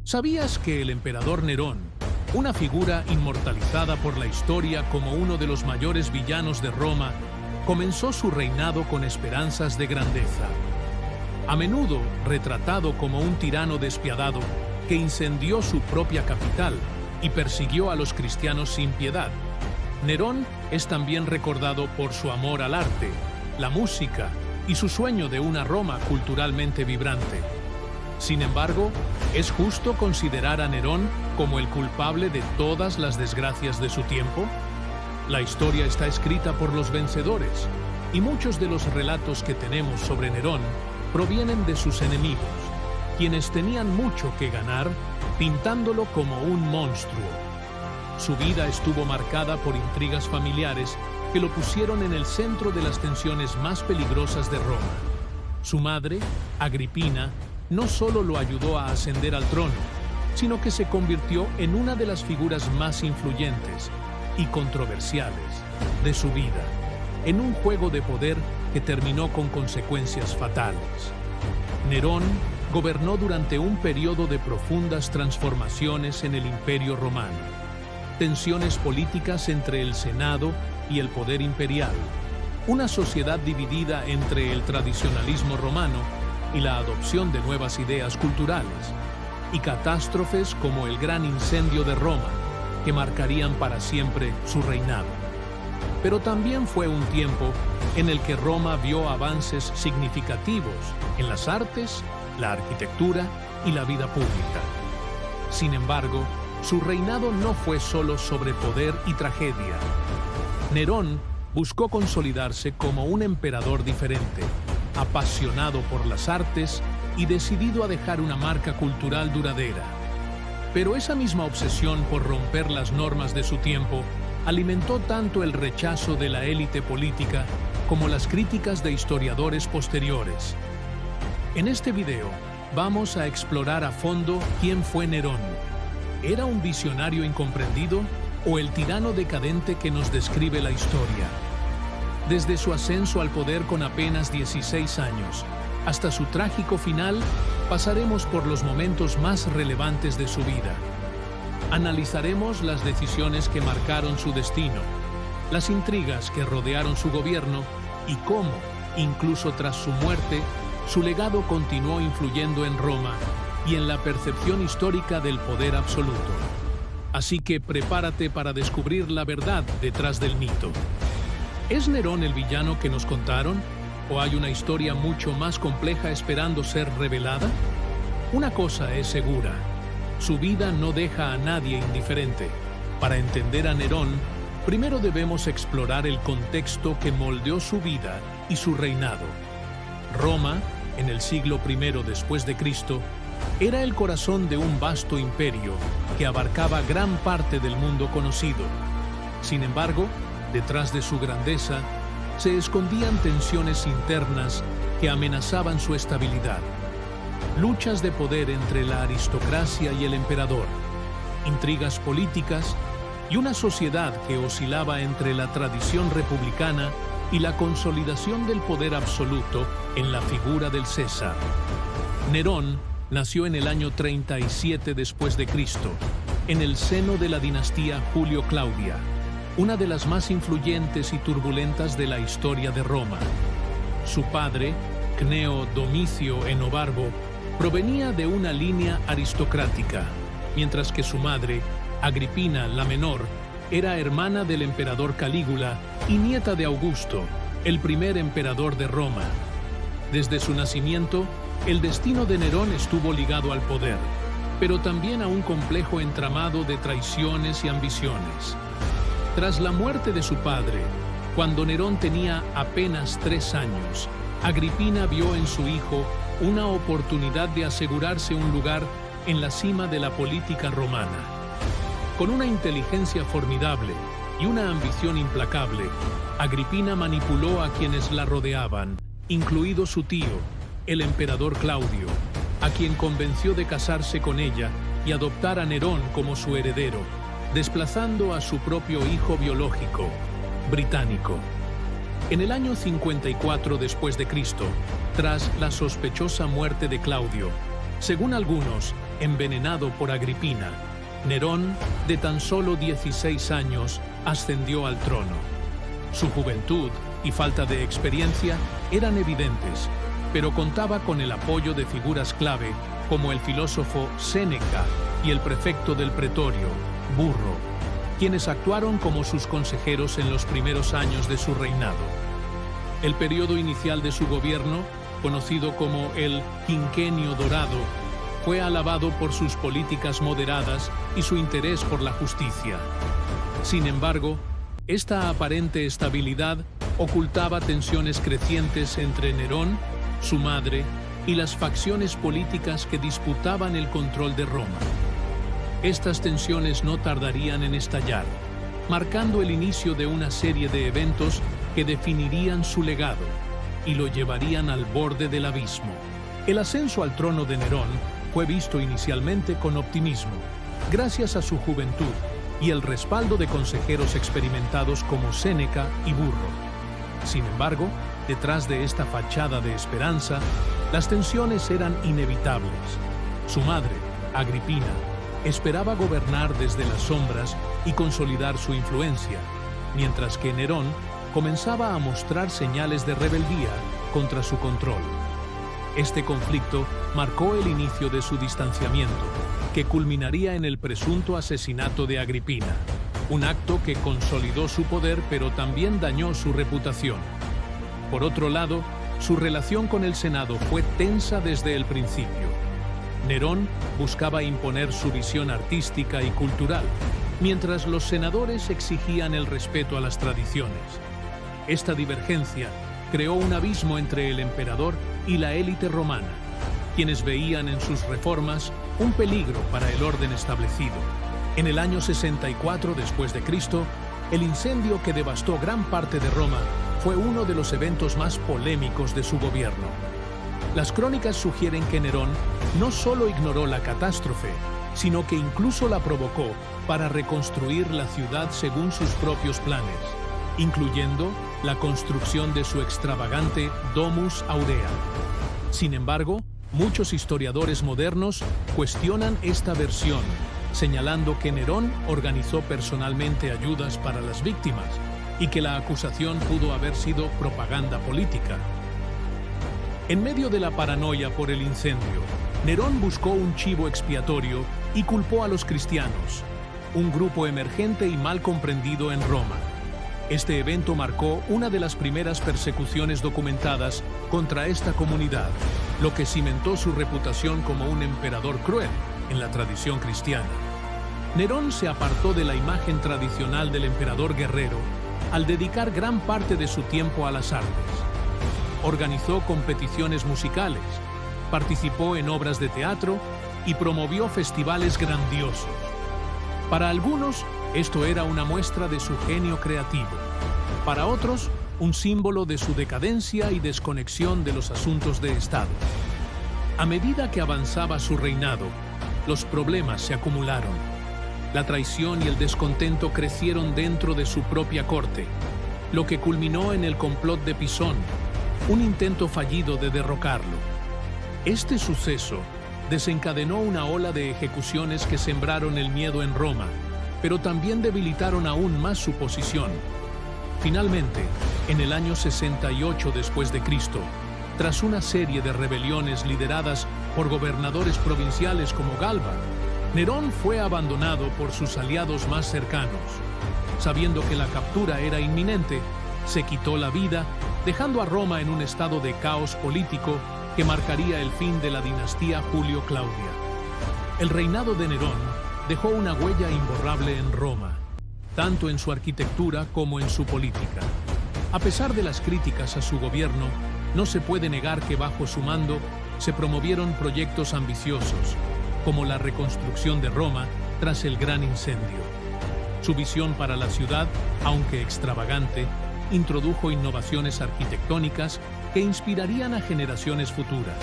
¿Sabías que el emperador Nerón, una figura inmortalizada por la historia como uno de los mayores villanos de Roma, comenzó su reinado con esperanzas de grandeza? A menudo retratado como un tirano despiadado que incendió su propia capital y persiguió a los cristianos sin piedad, Nerón es también recordado por su amor al arte, la música y su sueño de una Roma culturalmente vibrante. Sin embargo, ¿es justo considerar a Nerón como el culpable de todas las desgracias de su tiempo? La historia está escrita por los vencedores, y muchos de los relatos que tenemos sobre Nerón provienen de sus enemigos, quienes tenían mucho que ganar pintándolo como un monstruo. Su vida estuvo marcada por intrigas familiares que lo pusieron en el centro de las tensiones más peligrosas de Roma. Su madre, Agripina, no solo lo ayudó a ascender al trono, sino que se convirtió en una de las figuras más influyentes y controversiales de su vida, en un juego de poder que terminó con consecuencias fatales. Nerón gobernó durante un periodo de profundas transformaciones en el Imperio Romano. Tensiones políticas entre el Senado y el poder imperial, una sociedad dividida entre el tradicionalismo romano y la adopción de nuevas ideas culturales, y catástrofes como el gran incendio de Roma, que marcarían para siempre su reinado. Pero también fue un tiempo en el que Roma vio avances significativos en las artes, la arquitectura y la vida pública. Sin embargo, su reinado no fue solo sobre poder y tragedia. Nerón buscó consolidarse como un emperador diferente, apasionado por las artes y decidido a dejar una marca cultural duradera. Pero esa misma obsesión por romper las normas de su tiempo alimentó tanto el rechazo de la élite política como las críticas de historiadores posteriores. En este video vamos a explorar a fondo quién fue Nerón. ¿Era un visionario incomprendido o el tirano decadente que nos describe la historia? Desde su ascenso al poder con apenas 16 años hasta su trágico final, pasaremos por los momentos más relevantes de su vida. Analizaremos las decisiones que marcaron su destino, las intrigas que rodearon su gobierno y cómo, incluso tras su muerte, su legado continuó influyendo en Roma y en la percepción histórica del poder absoluto. Así que prepárate para descubrir la verdad detrás del mito. ¿Es Nerón el villano que nos contaron? ¿O hay una historia mucho más compleja esperando ser revelada? Una cosa es segura: su vida no deja a nadie indiferente. Para entender a Nerón, primero debemos explorar el contexto que moldeó su vida y su reinado. Roma, en el siglo I después de Cristo, era el corazón de un vasto imperio que abarcaba gran parte del mundo conocido. Sin embargo, detrás de su grandeza, se escondían tensiones internas que amenazaban su estabilidad. Luchas de poder entre la aristocracia y el emperador, intrigas políticas y una sociedad que oscilaba entre la tradición republicana y la consolidación del poder absoluto en la figura del César. Nerón nació en el año 37 después de Cristo, en el seno de la dinastía Julio-Claudia, una de las más influyentes y turbulentas de la historia de Roma. Su padre, Cneo Domicio Enobarbo, provenía de una línea aristocrática, mientras que su madre, Agripina la Menor, era hermana del emperador Calígula y nieta de Augusto, el primer emperador de Roma. Desde su nacimiento, el destino de Nerón estuvo ligado al poder, pero también a un complejo entramado de traiciones y ambiciones. Tras la muerte de su padre, cuando Nerón tenía apenas 3 años, Agripina vio en su hijo una oportunidad de asegurarse un lugar en la cima de la política romana. Con una inteligencia formidable y una ambición implacable, Agripina manipuló a quienes la rodeaban, incluido su tío, el emperador Claudio, a quien convenció de casarse con ella y adoptar a Nerón como su heredero, desplazando a su propio hijo biológico, Británico. En el año 54 después de Cristo, tras la sospechosa muerte de Claudio, según algunos, envenenado por Agripina, Nerón, de tan solo 16 años, ascendió al trono. Su juventud y falta de experiencia eran evidentes, pero contaba con el apoyo de figuras clave como el filósofo Séneca y el prefecto del pretorio, Burro, quienes actuaron como sus consejeros en los primeros años de su reinado. El periodo inicial de su gobierno, conocido como el Quinquenio Dorado, fue alabado por sus políticas moderadas y su interés por la justicia. Sin embargo, esta aparente estabilidad ocultaba tensiones crecientes entre Nerón, su madre, y las facciones políticas que disputaban el control de Roma. Estas tensiones no tardarían en estallar, marcando el inicio de una serie de eventos que definirían su legado y lo llevarían al borde del abismo. El ascenso al trono de Nerón fue visto inicialmente con optimismo, gracias a su juventud y el respaldo de consejeros experimentados como Séneca y Burro. Sin embargo, detrás de esta fachada de esperanza, las tensiones eran inevitables. Su madre, Agripina, esperaba gobernar desde las sombras y consolidar su influencia, mientras que Nerón comenzaba a mostrar señales de rebeldía contra su control. Este conflicto marcó el inicio de su distanciamiento, que culminaría en el presunto asesinato de Agripina, un acto que consolidó su poder pero también dañó su reputación. Por otro lado, su relación con el Senado fue tensa desde el principio. Nerón buscaba imponer su visión artística y cultural, mientras los senadores exigían el respeto a las tradiciones. Esta divergencia creó un abismo entre el emperador y la élite romana, quienes veían en sus reformas un peligro para el orden establecido. En el año 64 después de Cristo, el incendio que devastó gran parte de Roma fue uno de los eventos más polémicos de su gobierno. Las crónicas sugieren que Nerón no solo ignoró la catástrofe, sino que incluso la provocó para reconstruir la ciudad según sus propios planes, incluyendo la construcción de su extravagante Domus Aurea. Sin embargo, muchos historiadores modernos cuestionan esta versión, señalando que Nerón organizó personalmente ayudas para las víctimas y que la acusación pudo haber sido propaganda política. En medio de la paranoia por el incendio, Nerón buscó un chivo expiatorio y culpó a los cristianos, un grupo emergente y mal comprendido en Roma. Este evento marcó una de las primeras persecuciones documentadas contra esta comunidad, lo que cimentó su reputación como un emperador cruel en la tradición cristiana. Nerón se apartó de la imagen tradicional del emperador guerrero al dedicar gran parte de su tiempo a las artes. Organizó competiciones musicales, participó en obras de teatro y promovió festivales grandiosos. Para algunos, esto era una muestra de su genio creativo. Para otros, un símbolo de su decadencia y desconexión de los asuntos de Estado. A medida que avanzaba su reinado, los problemas se acumularon. La traición y el descontento crecieron dentro de su propia corte, lo que culminó en el complot de Pisón, un intento fallido de derrocarlo. Este suceso desencadenó una ola de ejecuciones que sembraron el miedo en Roma, pero también debilitaron aún más su posición. Finalmente, en el año 68 después de Cristo, tras una serie de rebeliones lideradas por gobernadores provinciales como Galba, Nerón fue abandonado por sus aliados más cercanos. Sabiendo que la captura era inminente, se quitó la vida, dejando a Roma en un estado de caos político que marcaría el fin de la dinastía Julio-Claudia. El reinado de Nerón dejó una huella imborrable en Roma, tanto en su arquitectura como en su política. A pesar de las críticas a su gobierno, no se puede negar que bajo su mando se promovieron proyectos ambiciosos, como la reconstrucción de Roma tras el gran incendio. Su visión para la ciudad, aunque extravagante, introdujo innovaciones arquitectónicas que inspirarían a generaciones futuras.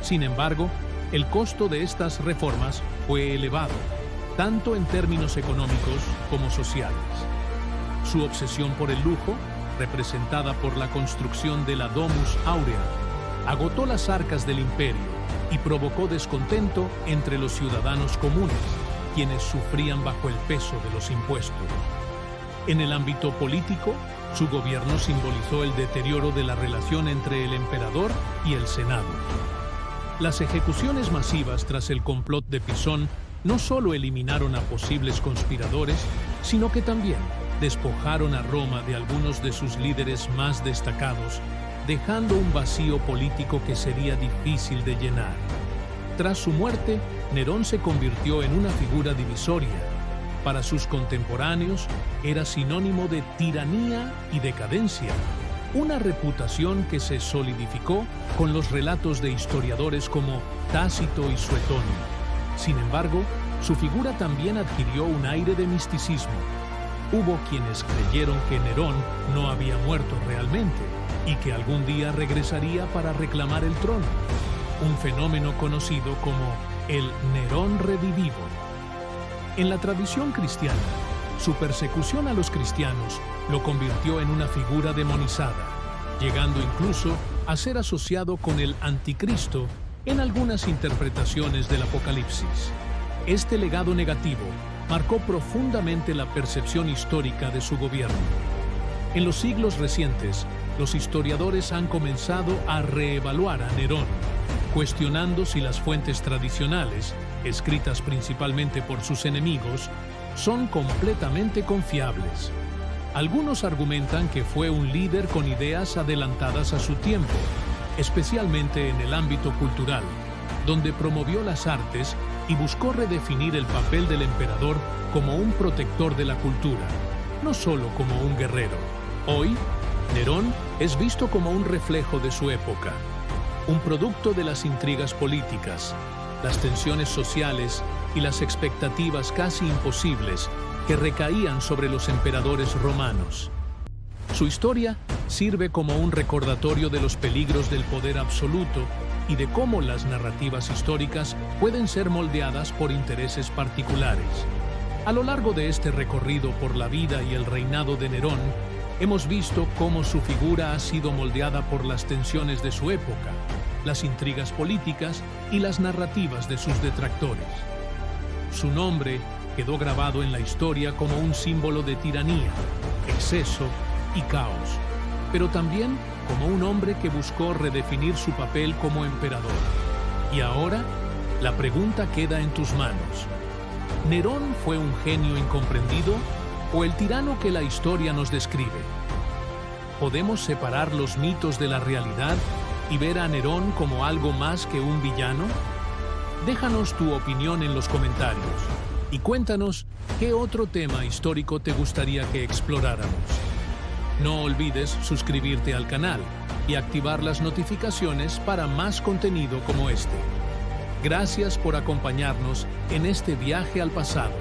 Sin embargo, el costo de estas reformas fue elevado, tanto en términos económicos como sociales. Su obsesión por el lujo, representada por la construcción de la Domus Aurea, agotó las arcas del imperio y provocó descontento entre los ciudadanos comunes, quienes sufrían bajo el peso de los impuestos. En el ámbito político, su gobierno simbolizó el deterioro de la relación entre el emperador y el Senado. Las ejecuciones masivas tras el complot de Pisón no solo eliminaron a posibles conspiradores, sino que también despojaron a Roma de algunos de sus líderes más destacados, dejando un vacío político que sería difícil de llenar. Tras su muerte, Nerón se convirtió en una figura divisoria. Para sus contemporáneos, era sinónimo de tiranía y decadencia, una reputación que se solidificó con los relatos de historiadores como Tácito y Suetonio. Sin embargo, su figura también adquirió un aire de misticismo. Hubo quienes creyeron que Nerón no había muerto realmente y que algún día regresaría para reclamar el trono, un fenómeno conocido como el Nerón redivivo. En la tradición cristiana, su persecución a los cristianos lo convirtió en una figura demonizada, llegando incluso a ser asociado con el anticristo en algunas interpretaciones del Apocalipsis. Este legado negativo marcó profundamente la percepción histórica de su gobierno. En los siglos recientes, los historiadores han comenzado a reevaluar a Nerón, cuestionando si las fuentes tradicionales, escritas principalmente por sus enemigos, son completamente confiables. Algunos argumentan que fue un líder con ideas adelantadas a su tiempo, especialmente en el ámbito cultural, donde promovió las artes y buscó redefinir el papel del emperador como un protector de la cultura, no solo como un guerrero. Hoy, Nerón es visto como un reflejo de su época, un producto de las intrigas políticas, las tensiones sociales y las expectativas casi imposibles que recaían sobre los emperadores romanos. Su historia sirve como un recordatorio de los peligros del poder absoluto y de cómo las narrativas históricas pueden ser moldeadas por intereses particulares. A lo largo de este recorrido por la vida y el reinado de Nerón, hemos visto cómo su figura ha sido moldeada por las tensiones de su época, las intrigas políticas y las narrativas de sus detractores. Su nombre quedó grabado en la historia como un símbolo de tiranía, exceso y caos, pero también como un hombre que buscó redefinir su papel como emperador. Y ahora, la pregunta queda en tus manos. ¿Nerón fue un genio incomprendido o el tirano que la historia nos describe? ¿Podemos separar los mitos de la realidad y ver a Nerón como algo más que un villano? Déjanos tu opinión en los comentarios y cuéntanos qué otro tema histórico te gustaría que exploráramos. No olvides suscribirte al canal y activar las notificaciones para más contenido como este. Gracias por acompañarnos en este viaje al pasado.